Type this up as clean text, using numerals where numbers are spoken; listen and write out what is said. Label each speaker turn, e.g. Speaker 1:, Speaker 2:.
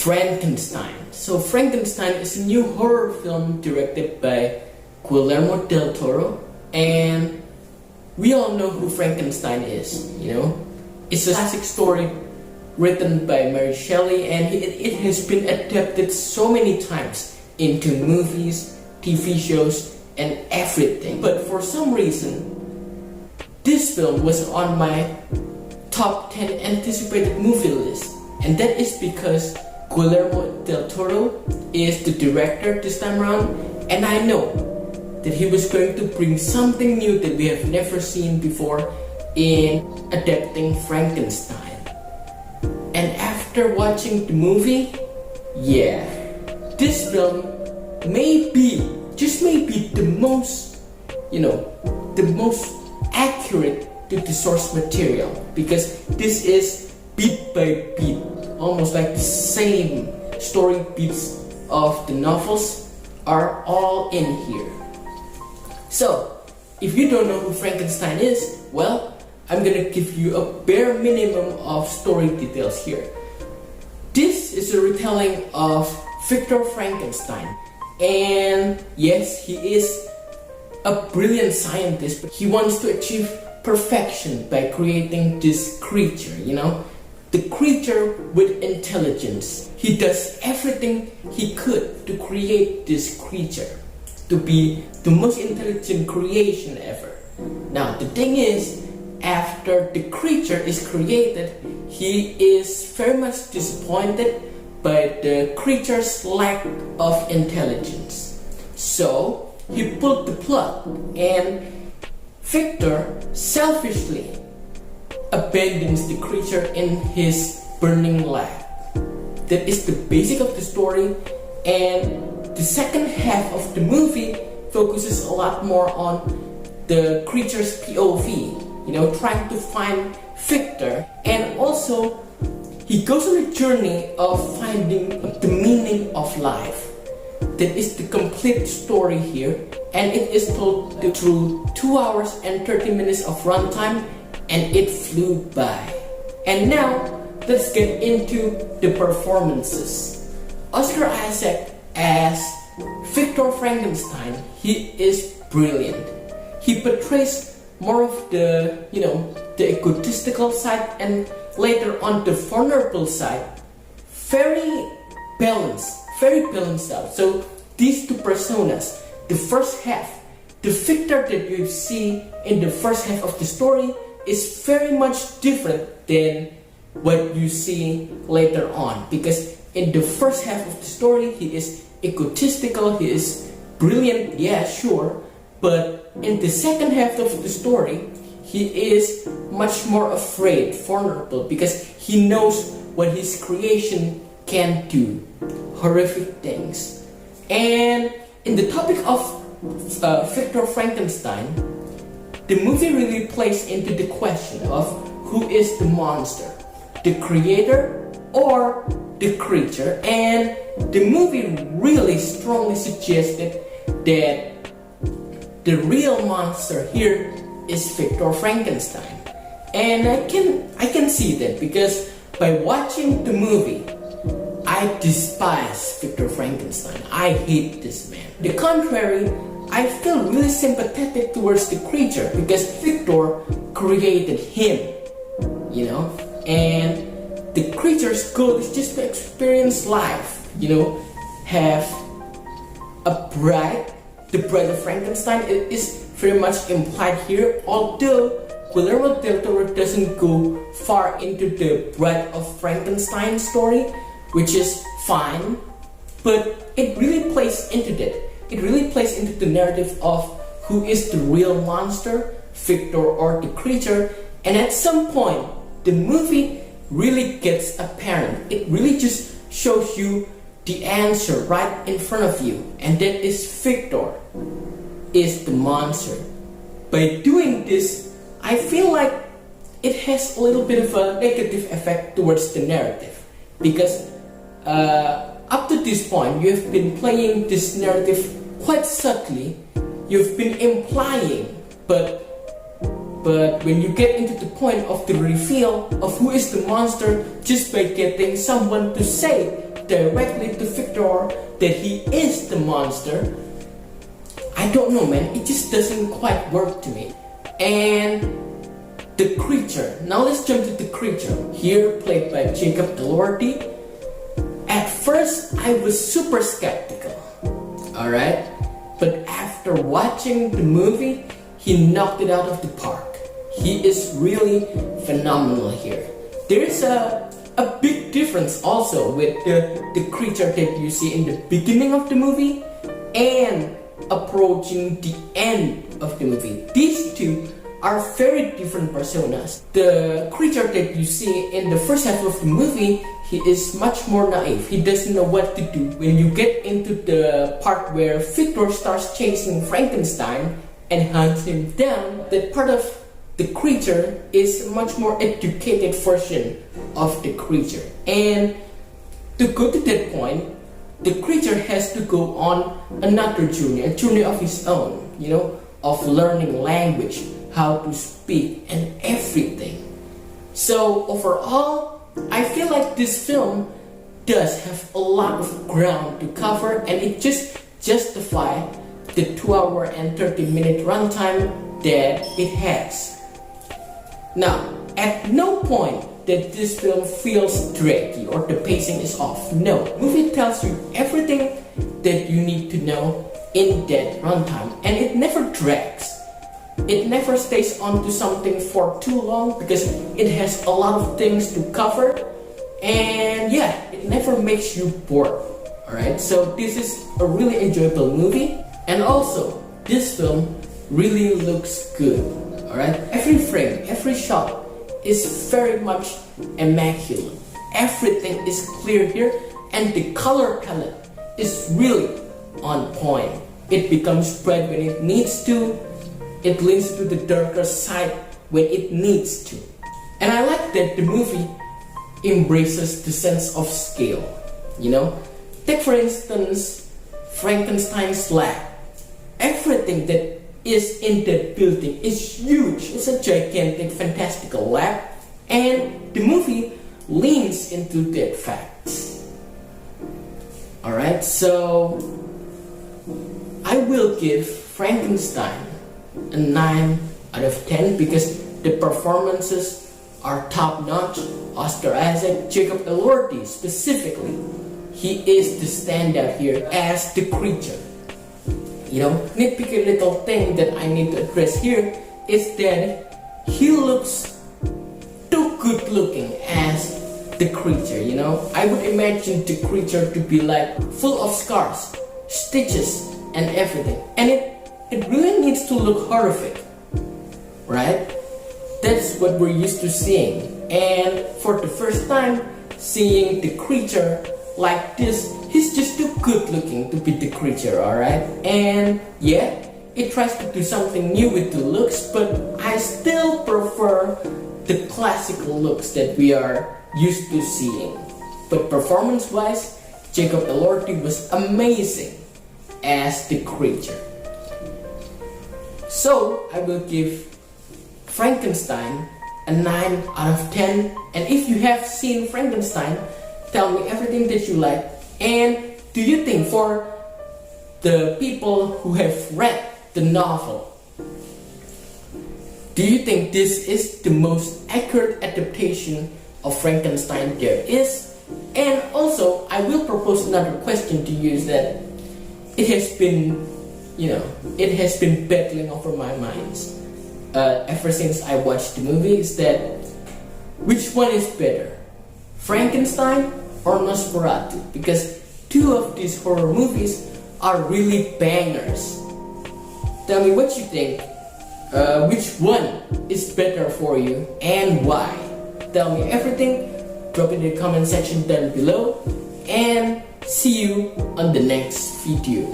Speaker 1: Frankenstein. So Frankenstein is a new horror film directed by Guillermo del Toro, and we all know who Frankenstein is, you know? It's a classic story written by Mary Shelley, and it has been adapted so many times into movies, TV shows, and everything. But for some reason, this film was on my top 10 anticipated movie list, and that is because Guillermo del Toro is the director this time around, and I know that he was going to bring something new that we have never seen before in adapting Frankenstein. And after watching the movie, yeah, this film may be, just may be the most, the most accurate to the source material, because this is beat by beat, almost like the same story beats of the novels are all in here. So, if you don't know who Frankenstein is, well, I'm gonna give you a bare minimum of story details here. This is a retelling of Victor Frankenstein, and yes, he is a brilliant scientist, but he wants to achieve perfection by creating this creature, the creature with intelligence. He does everything he could to create this creature to be the most intelligent creation ever. Now, the thing is, after the creature is created, he is very much disappointed by the creature's lack of intelligence. So, he pulled the plug, and Victor selfishly abandons the creature in his burning lab. That is the basic of the story, and the second half of the movie focuses a lot more on the creature's POV, trying to find Victor, and also he goes on a journey of finding the meaning of life. That is the complete story here, and it is told through 2 hours and 30 minutes of runtime, and it flew by. And now, let's get into the performances. Oscar Issac as Victor Frankenstein, he is brilliant. He portrays more of the, the egotistical side, and later on the vulnerable side. Very balanced out. So these two personas, the first half, the Victor that you see in the first half of the story is very much different than what you see later on, because in the first half of the story he is egotistical, he is brilliant, yeah, sure, but in the second half of the story he is much more afraid, vulnerable, because he knows what his creation can do, horrific things. And in the topic of Victor Frankenstein, the movie really plays into the question of who is the monster, the creator or the creature, and the movie really strongly suggested that the real monster here is Victor Frankenstein. And I can see that, because by watching the movie, I despise Victor Frankenstein. I hate this man. The contrary, I feel really sympathetic towards the creature, because Victor created him, and the creature's goal is just to experience life, have a bride. The bride of Frankenstein, it is very much implied here, although Guillermo del Toro doesn't go far into the bride of Frankenstein story, which is fine, but it really plays into that. It really plays into the narrative of who is the real monster, Victor or the creature, and at some point, the movie really gets apparent. It really just shows you the answer right in front of you, and that is Victor is the monster. By doing this, I feel like it has a little bit of a negative effect towards the narrative, because up to this point, you have been playing this narrative quite subtly. You've been implying, but when you get into the point of the reveal of who is the monster, just by getting someone to say directly to Victor that he is the monster, I don't know, man, it just doesn't quite work to me. And the creature, now let's jump to the creature, here played by Jacob Elordi. At first I was super skeptical, alright, but after watching the movie, he knocked it out of the park. He is really phenomenal here. There is a big difference also with the creature that you see in the beginning of the movie and approaching the end of the movie. These two are very different personas. The creature that you see in the first half of the movie, he is much more naive. He doesn't know what to do. When you get into the part where Victor starts chasing Frankenstein and hunts him down, that part of the creature is a much more educated version of the creature. And to go to that point, the creature has to go on another journey, a journey of his own, you know, of learning language, how to speak, and everything. So overall, I feel like this film does have a lot of ground to cover, and it just justifies the 2 hour and 30-minute runtime that it has. Now, at no point that this film feels draggy or the pacing is off. No, the movie tells you everything that you need to know in that runtime, and it never drags. It never stays on to something for too long because it has a lot of things to cover, and yeah, it never makes you bored. Alright, so this is a really enjoyable movie, and also this film really looks good. Alright, every frame, every shot is very much immaculate. Everything is clear here, and the color palette is really on point. It becomes bright when it needs to. It leans to the darker side when it needs to. And I like that the movie embraces the sense of scale. You know, take for instance Frankenstein's lab. Everything that is in that building is huge. It's a gigantic, fantastical lab, and the movie leans into that fact. Alright, so I will give Frankenstein a 9 out of 10 because the performances are top notch. Oscar Issac, Jacob Elordi specifically, he is the standout here as the creature. You know, nitpicky little thing that I need to address here is that he looks too good looking as the creature, you know. I would imagine the creature to be like full of scars, stitches, and everything. And it really needs to look horrific, right? That's what we're used to seeing. And for the first time, seeing the creature like this, he's just too good looking to be the creature, alright? And yeah, it tries to do something new with the looks, but I still prefer the classical looks that we are used to seeing. But performance wise, Jacob Elordi was amazing as the creature. So I will give Frankenstein a 9 out of 10. And if you have seen Frankenstein, tell me everything that you like. And do you think, for the people who have read the novel, do you think this is the most accurate adaptation of Frankenstein there is? And also, I will propose another question to you, is that it has been, you know, it has been battling over my mind ever since I watched the movie, is that which one is better, Frankenstein or Nosferatu? Because two of these horror movies are really bangers. Tell me what you think. Which one is better for you and why? Tell me everything. Drop it in the comment section down below, and see you on the next video.